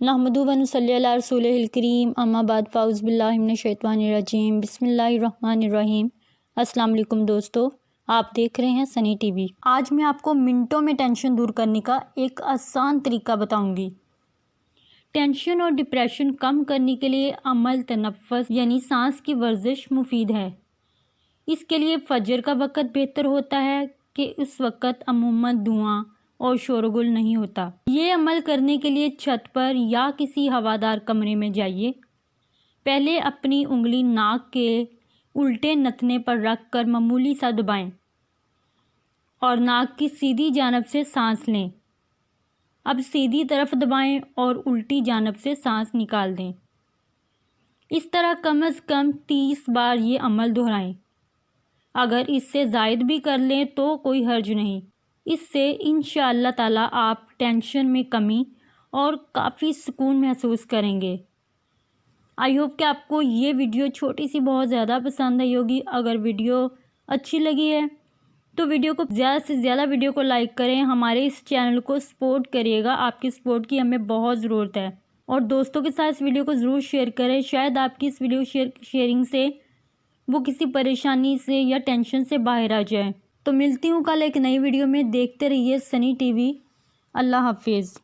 नहमदु व नुसल्ली अला रसूलिहिल करीम अम्मा बाद फ़ाउज़ बिल्लाहि मिनश शैतानिर रजीम बिस्मिल्लाहिर रहमानिर रहीम। अस्सलाम वालेकुम दोस्तों, आप देख रहे हैं सनी टीवी। आज मैं आपको मिनटों में टेंशन दूर करने का एक आसान तरीका बताऊंगी। टेंशन और डिप्रेशन कम करने के लिए अमल तनफ़्फ़ुस यानी सांस की वर्जिश मुफीद है। इसके लिए फजर का वक़्त बेहतर होता है कि उस वक़्त अमूमन धुआं और शोरगुल नहीं होता। ये अमल करने के लिए छत पर या किसी हवादार कमरे में जाइए। पहले अपनी उंगली नाक के उल्टे नथने पर रख कर मामूली सा दबाएं और नाक की सीधी जानब से सांस लें। अब सीधी तरफ दबाएं और उल्टी जानब से सांस निकाल दें। इस तरह कम से कम 30 बार ये अमल दोहराएं। अगर इससे ज़ायद भी कर लें तो कोई हर्ज नहीं। इससे इंशाअल्लाह ताला आप टेंशन में कमी और काफ़ी सुकून महसूस करेंगे। आई होप कि आपको ये वीडियो छोटी सी बहुत ज़्यादा पसंद आई होगी। अगर वीडियो अच्छी लगी है तो वीडियो को ज़्यादा से ज़्यादा वीडियो को लाइक करें। हमारे इस चैनल को सपोर्ट करिएगा, आपकी सपोर्ट की हमें बहुत ज़रूरत है। और दोस्तों के साथ इस वीडियो को ज़रूर शेयर करें। शायद आपकी इस वीडियो शेयरिंग से वो किसी परेशानी से या टेंशन से बाहर आ जाए। तो मिलती हूँ कल एक नई वीडियो में। देखते रहिए सनी टीवी। अल्लाह हाफिज़।